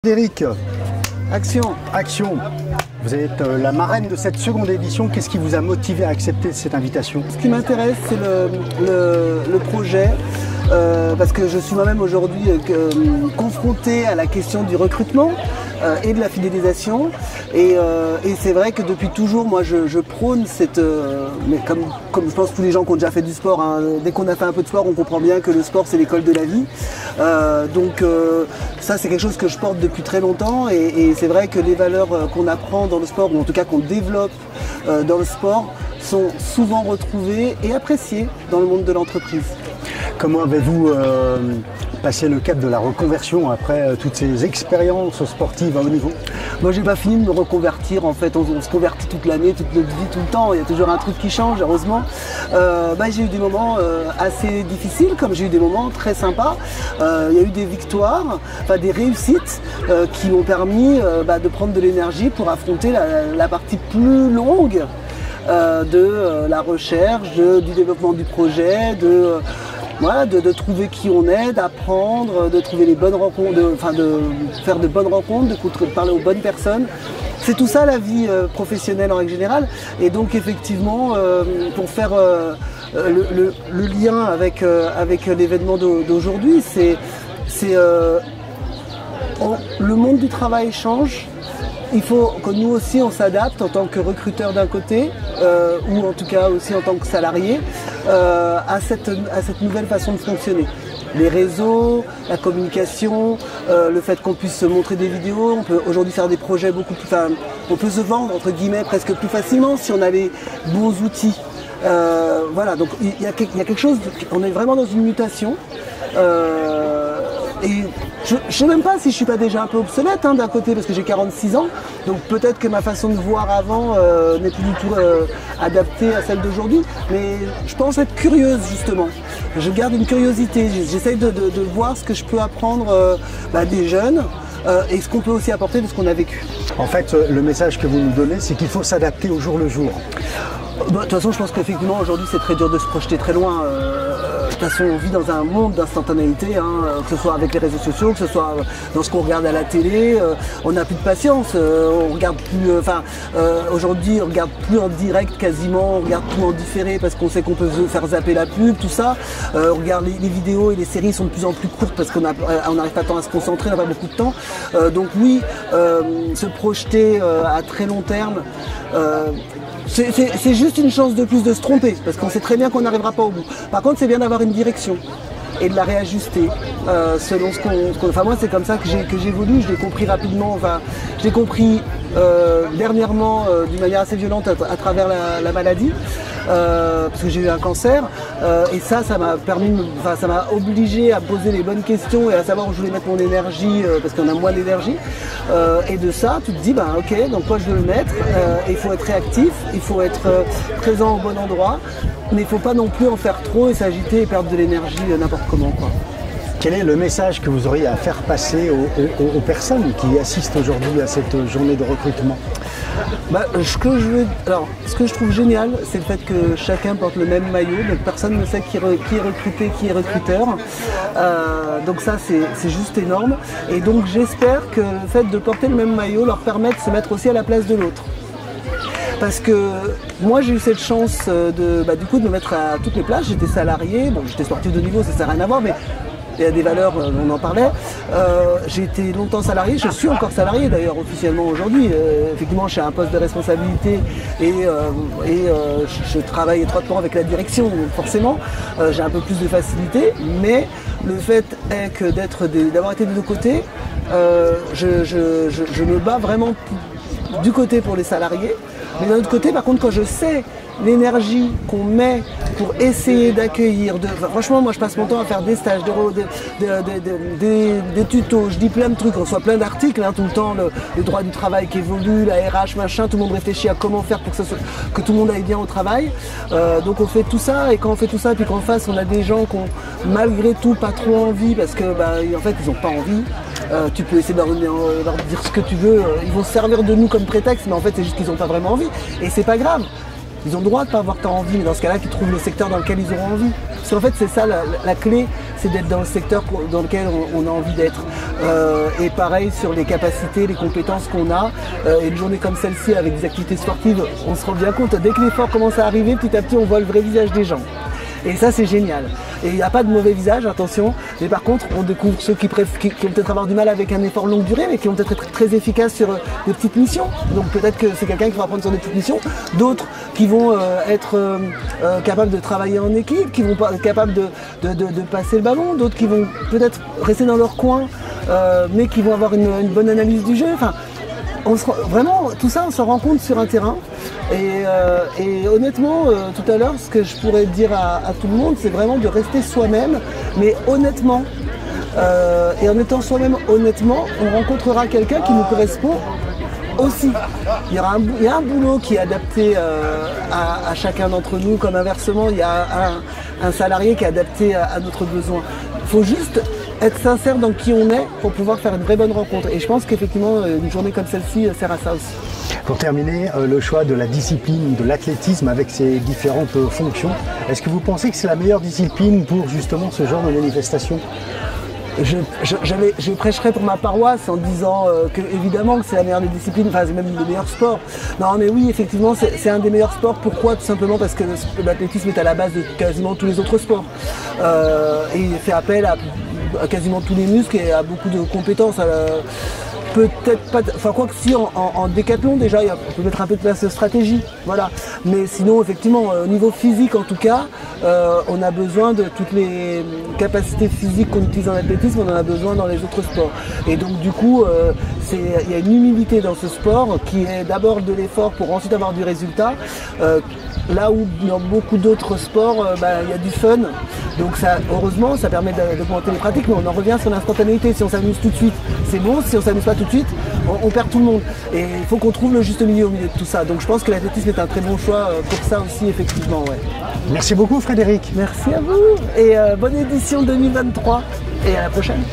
Eric, action. Vous êtes la marraine de cette seconde édition. Qu'est-ce qui vous a motivé à accepter cette invitation? Ce qui m'intéresse, c'est le projet, parce que je suis moi-même aujourd'hui confronté à la question du recrutement et de la fidélisation. Et c'est vrai que depuis toujours, moi, je prône cette... mais comme je pense tous les gens qui ont déjà fait du sport, hein, dès qu'on a fait un peu de sport, on comprend bien que le sport, c'est l'école de la vie. Donc ça, c'est quelque chose que je porte depuis très longtemps. Et c'est vrai que les valeurs qu'on apprend dans le sport, ou en tout cas qu'on développe dans le sport, sont souvent retrouvées et appréciées dans le monde de l'entreprise. Comment avez-vous passé le cap de la reconversion après toutes ces expériences sportives à haut niveau? Moi, j'ai pas fini de me reconvertir. En fait, on se convertit toute l'année, toute notre vie, tout le temps. Il y a toujours un truc qui change, heureusement. J'ai eu des moments assez difficiles, comme j'ai eu des moments très sympas. Il y a eu des victoires, des réussites qui m'ont permis de prendre de l'énergie pour affronter la partie plus longue de la recherche, du développement du projet, de trouver qui on est, d'apprendre, de trouver les bonnes rencontres, de faire de bonnes rencontres, de parler aux bonnes personnes. C'est tout ça la vie professionnelle en règle générale. Et donc effectivement, pour faire le lien avec l'événement d'aujourd'hui, le monde du travail change. Il faut que nous aussi on s'adapte en tant que recruteur d'un côté, ou en tout cas aussi en tant que salarié, à cette nouvelle façon de fonctionner. Les réseaux, la communication, le fait qu'on puisse se montrer des vidéos, on peut aujourd'hui faire des projets beaucoup plus... on peut se vendre entre guillemets presque plus facilement si on a les bons outils. Voilà, donc il y a quelque chose, on est vraiment dans une mutation. Et je ne sais même pas si je suis pas déjà un peu obsolète d'un côté, parce que j'ai 46 ans, donc peut-être que ma façon de voir avant n'est plus du tout adaptée à celle d'aujourd'hui, mais je pense être curieuse justement. Je garde une curiosité, j'essaye de voir ce que je peux apprendre des jeunes et ce qu'on peut aussi apporter de ce qu'on a vécu. En fait, le message que vous nous donnez, c'est qu'il faut s'adapter au jour le jour. De toute façon, je pense qu'effectivement aujourd'hui c'est très dur de se projeter très loin. De toute façon, on vit dans un monde d'instantanéité, que ce soit avec les réseaux sociaux, que ce soit dans ce qu'on regarde à la télé. On n'a plus de patience. On regarde plus. Aujourd'hui, on regarde plus en direct quasiment. On regarde tout en différé parce qu'on sait qu'on peut faire zapper la pub, tout ça. On regarde les vidéos et les séries sont de plus en plus courtes parce qu'on n'arrive pas tant à se concentrer, on n'a pas beaucoup de temps. Donc oui, se projeter à très long terme. C'est juste une chance de plus de se tromper, parce qu'on sait très bien qu'on n'arrivera pas au bout. Par contre, c'est bien d'avoir une direction et de la réajuster selon ce qu'on... Enfin, moi, c'est comme ça que j'évolue, je l'ai compris rapidement. Je l'ai compris dernièrement d'une manière assez violente à travers la maladie, parce que j'ai eu un cancer. Et ça m'a permis, ça m'a obligé à poser les bonnes questions et à savoir où je voulais mettre mon énergie, parce qu'on a moins d'énergie. Et de ça, tu te dis, ok, donc quoi je veux le mettre. Il faut être réactif, il faut être présent au bon endroit, mais il ne faut pas non plus en faire trop et s'agiter et perdre de l'énergie n'importe comment, quoi. Quel est le message que vous auriez à faire passer aux personnes qui assistent aujourd'hui à cette journée de recrutement? Ce que je trouve génial, c'est le fait que chacun porte le même maillot, donc personne ne sait qui est recruté, qui est recruteur. Donc ça, c'est juste énorme. Et donc j'espère que le fait de porter le même maillot leur permet de se mettre aussi à la place de l'autre. Parce que moi j'ai eu cette chance du coup de me mettre à toutes les places. J'étais salarié, bon j'étais sportif de niveau, ça sert à rien à voir, mais il y a des valeurs, on en parlait. J'ai été longtemps salarié, je suis encore salarié d'ailleurs officiellement aujourd'hui. Effectivement, j'ai un poste de responsabilité et je travaille étroitement avec la direction, donc forcément j'ai un peu plus de facilité. Mais le fait est que d'avoir été des deux côtés, je me bats vraiment du côté pour les salariés. Mais d'un autre côté, par contre, quand je sais l'énergie qu'on met pour essayer d'accueillir, franchement, moi je passe mon temps à faire des stages, des tutos, je dis plein de trucs, on reçoit plein d'articles tout le temps, le droit du travail qui évolue, la RH, machin, tout le monde réfléchit à comment faire pour que tout le monde aille bien au travail. Donc on fait tout ça, et quand on fait tout ça, puis qu'en face on a des gens qui ont malgré tout pas trop envie, parce que en fait ils n'ont pas envie. Tu peux essayer de leur dire ce que tu veux, ils vont se servir de nous comme prétexte, mais en fait c'est juste qu'ils n'ont pas vraiment envie, et c'est pas grave. Ils ont le droit de ne pas avoir tant envie, mais dans ce cas-là, qu'ils trouvent le secteur dans lequel ils auront envie. Parce qu'en fait, c'est ça la clé, c'est d'être dans le secteur dans lequel on a envie d'être. Et pareil sur les capacités, les compétences qu'on a. Et une journée comme celle-ci, avec des activités sportives, on se rend bien compte, dès que l'effort commence à arriver, petit à petit, on voit le vrai visage des gens. Et ça, c'est génial. Et il n'y a pas de mauvais visage, attention. Mais par contre, on découvre ceux qui vont peut-être avoir du mal avec un effort longue durée, mais qui vont peut-être être très efficaces sur des petites missions. Donc peut-être que c'est quelqu'un qui va apprendre sur des petites missions. D'autres qui vont être capables de travailler en équipe, qui vont être capables de passer le ballon. D'autres qui vont peut-être rester dans leur coin, mais qui vont avoir une bonne analyse du jeu. Enfin, vraiment, tout ça, on s'en rend compte sur un terrain. Et honnêtement, tout à l'heure, ce que je pourrais dire à tout le monde, c'est vraiment de rester soi-même, mais honnêtement. Et en étant soi-même honnêtement, on rencontrera quelqu'un qui nous correspond aussi. Il y a un boulot qui est adapté à chacun d'entre nous, comme inversement, il y a un salarié qui est adapté à notre besoin. Il faut juste être sincère dans qui on est pour pouvoir faire une vraie bonne rencontre. Et je pense qu'effectivement, une journée comme celle-ci sert à ça aussi. Pour terminer, le choix de la discipline, de l'athlétisme avec ses différentes fonctions, est-ce que vous pensez que c'est la meilleure discipline pour justement ce genre de manifestation ? Je prêcherais pour ma paroisse en disant que évidemment que c'est la meilleure des disciplines, enfin c'est même le meilleur sport. Non mais oui, effectivement c'est un des meilleurs sports. Pourquoi? Tout simplement parce que l'athlétisme est à la base de quasiment tous les autres sports. Et il fait appel à quasiment tous les muscles et à beaucoup de compétences. Peut-être pas, enfin quoi que si en décathlon déjà on peut mettre un peu de place de stratégie, voilà. Mais sinon effectivement au niveau physique en tout cas, on a besoin de toutes les capacités physiques qu'on utilise en athlétisme, on en a besoin dans les autres sports. Et donc du coup il y a une humilité dans ce sport qui est d'abord de l'effort pour ensuite avoir du résultat. Là où dans beaucoup d'autres sports, il y a du fun. Donc ça, heureusement, ça permet d'augmenter les pratiques, mais on en revient sur l'instantanéité. Si on s'amuse tout de suite, c'est bon. Si on s'amuse pas tout de suite, on perd tout le monde. Et il faut qu'on trouve le juste milieu au milieu de tout ça. Donc je pense que l'athlétisme est un très bon choix pour ça aussi, effectivement. Ouais. Merci beaucoup Frédéric. Merci à vous et bonne édition 2023 et à la prochaine.